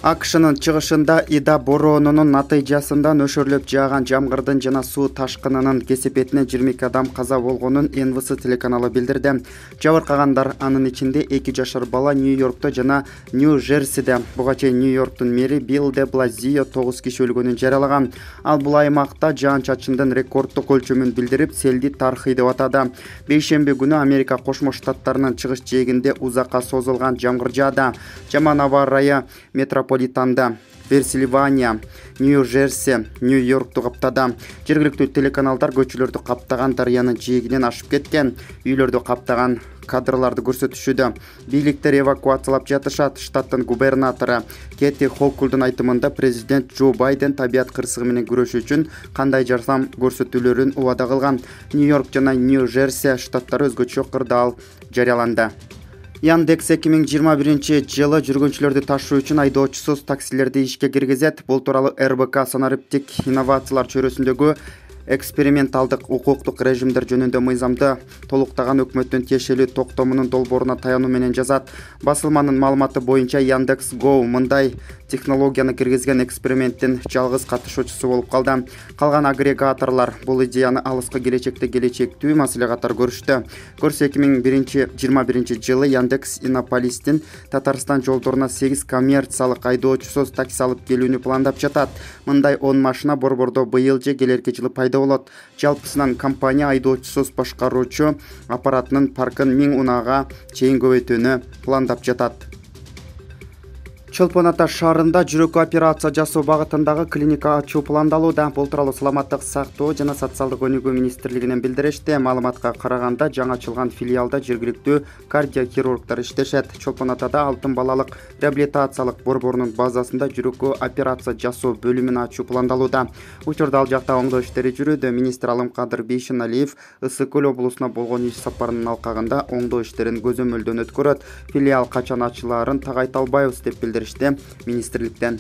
АКШнын чыгышында Ида бороонунун натыйжасында нөшөрлөп жааган жамгырдын жана суу ташкынынын кесепетинен 22 адам каза болгонун НВС телеканалы билдирди. Жабыркагандар анын ичинде 2 жашар бала Нью-Йоркто жана Нью-Жерсиде. Буга чейин Нью-Йорктун мэри Билл де Блазио 9 киши өлгөнүн жарыялаган. Ал бул аймакта жаан-чачындын рекорддук өлчөмүн билдирип, селди тарыхый деп атады. Бейшемби күнү Америка Кошмо Штаттарынын чыгыш жээгинде узакка созулган жамгыр жаады. Жаман аба ырайы метрополитанда Пенсильвания, Нью-Жерси, Нью-Йоркту каптады. Жергиликтүү телеканалдар көчөлөрдү каптаган дарыянын жээгинен ашып кеткен, үйлөрдү каптаган кадрларды көрсөтүшүүдө. Бийликтер эвакуациялап жатышат. Штаттын губернатору Кэти Хокулдун айтымында президент Джо Байден табият кырсыгы менен күрөшүү үчүн кандай жардам көрсөтүүлөрүн убада кылган. Нью-Йорк жана Нью-Жерси штаттары өзгөчө кырдаал жарыяланды. Яндекс 2021 жылы жүргүнчүлөрдү ташуу үчүн айдоочусуз таксилерди ишке киргизет. Бул тууралуу РБК санариптик инновациялар чөйрөсүндөгү эксперименталдык укуктук режимдер жөнүндө мыйзамды толуктаган өкмөттүн тиешелүү токтомунун долбооруна таянуу менен жазат. Басылманын маалыматы боюнча Яндекс Go мындай технологияны киргизген эксперименттин жалгыз катышуучусу болуп калды. Калган агрегаторлор бул идеяны алыскы келечекте келечектүү маселе катары көрүштү. Көрсө 2021 жылы Яндекс Иннополистин Татарстан жолдоруна 8 коммерциялык айдоочусуз такси алып келүүнү пландап жатат. Мындай 10 машина борбордо быйыл же келерки жылы пайда болот. Жалпысынан компания айдоочусуз башкаруучу аппаратынын паркын 1000 унаага чейин көбөйтүүнү пландап жатат. Чолпон Ата шаарында жүрөк операция жасоо багытындагы клиника ачуу пландалууда. Бул тууралуу Саламаттык сактоо жана социалдык өнүгүү министрлигинен билдиришти. Маалыматка караганда, жаңы ачылган филиалда жергиликтүү кардиохирургдар иштешет. Чолпон Атада алтын балалык реабилитациялык борборунун базасында жүрөккө операция жасоо бөлүмүн ачуу пландалууда. Учурда ал жакта оңдоо иштери жүрүүдө. Министр Алымкадыр Бейшеналиев Ысык Көл облусуна болгон иш сапарынын алкагында оңдоо иштерин көзөмөлдөн өткөрөт. Филиал качан ачылаарын так айта албайбыз деп билдиришти министрликтен.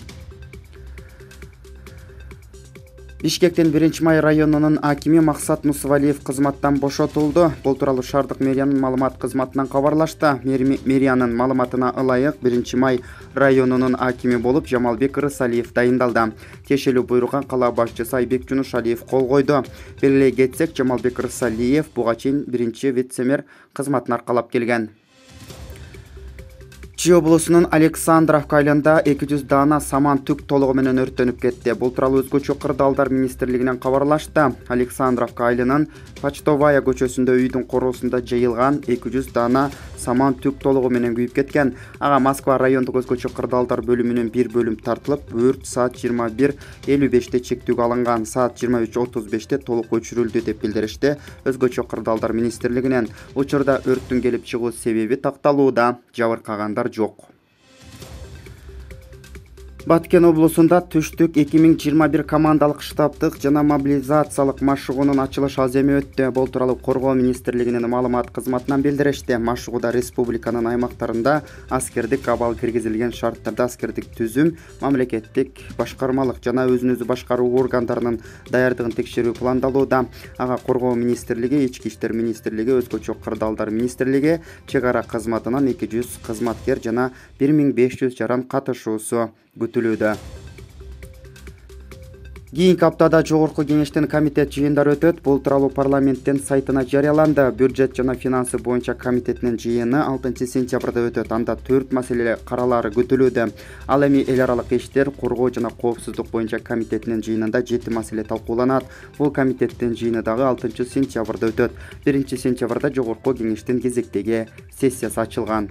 Бишкектин 1-май районунун акими Максат Мусавалиев кызматтан бошотулду. Бул тууралуу шаардык мэриянын маалымат кызматынан кабарлашты. Мэриянын маалыматына ылайык 1-май районунун акими болуп Жамалбек Рысалиев дайындалды. Тиешелүү буйругга кала башчысы Айбек Жунушалиев кол койду. Белгилей кетсек, Жамалбек Рысалиев буга чейин 1-вице-мэр кызматын аркалап келген. Чүй облусунун Александровка айылында 200 даана саман түк толугу менен өрттөнүп кетти. Бул тууралуу өзгөчө кырдаалдар министрлигинен кабарлашты. Александровка айылынын Почтовая көчөсүндө үйдүн короосунда жайылган 200 даана саман түк толугу менен күйүп кеткен. Ага Москва райондук өзгөчө кырдаалдар бөлүмүнүн бир бөлүм тартылып, өрт саат 21:55 чектүүгө алынган. Саат 23:35 толук өчүрүлдү деп билдиришти өзгөчө кырдаалдар министрлигинен. Учурда өрттүн келип чыгуу себеби такталууда. Жабыркагандар жок. Баткен облусунда түштүк 2021 командалык штабтык жана мобилизациялык машыгуунун ачылыш аз эми өттү. Бул тууралуу Коргоо министрлигинин маалымат кызматынан билдиришти. Машыгууда республиканын аймактарында аскердик абал киргизилген шарттарда аскердик түзүм, мамлекеттик башкармалык жана өзүн өзү башкаруу органдарынын даярдыгын текшерүү пландалууда. Ага Коргоо министрлиги, Ички иштер министрлиги, өзгөчө кырдаалдар министрлиги, чек ара кызматынан 200 кызматкер жана 1500 жаран катышуусу күтүлүүдө. Кийинки аптада жогорку кеңештин комитет жыйындары өтөт. Бул тууралуу парламенттин сайтына жарыяланды. Бюджет жана финансы боюнча комитетинин жыйыны 6-сентябрда өтөт. Анда 4 маселе каралары күтүлүүдө. Ал эми эл аралык иштер, коргоо жана коопсуздук боюнча комитетинин жыйынында 7 маселе талкууланат. Бул комитеттин жыйыны дагы 6-сентябрда өтөт. 1-сентябрда жогорку кеңештин кезектеги сессиясы ачылган.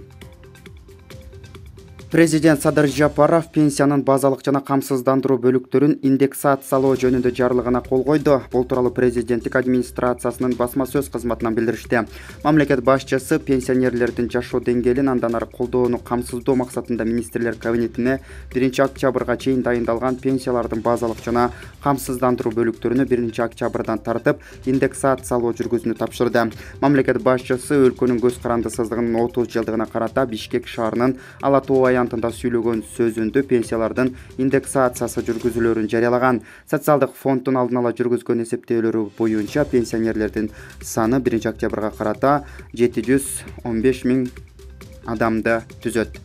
Президент Садыр Жапаров пенсиянын базалык жана камсыздандыруу бөлүктөрүн индексациялоо жөнүндө жарлыгына кол койду. Бул тууралуу президенттик администрациясынын басма сөз кызматынан билдиришти. Мамлекет башчысы пенсионерлердин жашоо деңгээлин андан ары колдоону камсыздоо максатында министрлер кабинетине 1-октябрга чейин дайындалган пенсиялардын базалык жана камсыздандыруу бөлүктөрүнө 1-октябрдан тартып индексациялоо жүргүзүүнү тапшырды. Мамлекет башчысы өлкөнүн көз карандысыздыгынын 30 жылдыгына карата Бишкек шаарынын Ала Тоо аянтында сүйлөгөн сөзүндө пенсиялардын индексациясы жүргүзүлөрүн жарыялаган. Социалдык фонддун алдын ала жүргүзгөн эсептөөлөрү боюнча пенсионерлердин саны 1 октябрга карата 715 000 адамды түзөт.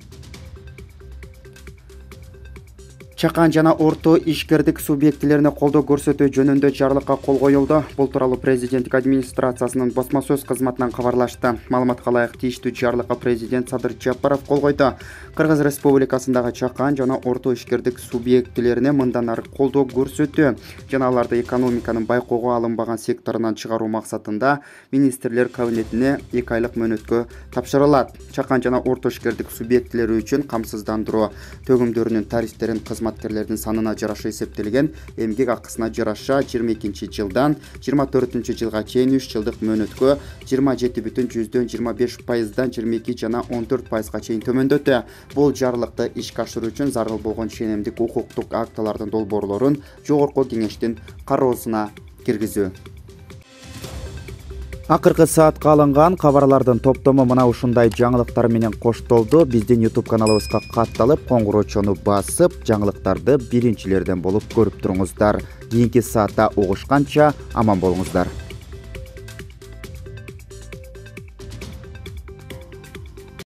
Чакан жана орто ишкердик субъектилерине колдоо көрсөтүү жөнүндө жарлыкка кол коюлду. Бул тууралуу президенттик администрациясынын басма сөз кызматынан кабарлашты. Маалыматка ылайык тийиштүү жарлыкка президент Садыр Жапаров кол койду. Кыргыз Республикасындагы чакан жана орто ишкердик субъектилерине мындан ары колдоо көрсөтүү жана аларды экономиканын байкоого алынбаган секторунан чыгаруу максатында министрлер кабинетине 2 айлык мөөнөткө тапшырылат. Чакан жана орто ишкердик субъектилери үчүн камсыздандыруу төгүмдөрүнүн тарифтерин кызматкерлердин санына жараша эсептелген, эмгек акысына жараша 22-жылдан 24-жылга чейин 3 жылдык мөөнөткө 27,25%дан 22 жана 14%га чейин төмөндөтө. Бул жарлыкты ишке ашыруу үчүн зарыл болгон ченемдик укуктук актылардын долбоорлорун жогорку кеңештин кароосуна киргизүү. Акыркы саатка алынган кабарлардын топтому мына ушундай жаңылыктар менен коштолду. Биздин YouTube каналыбызга катталып, коңгуроочону басып, жаңылыктарды биринчилерден болуп көрүп туруңуздар. Кийинки саатта угушканча аман болуңуздар.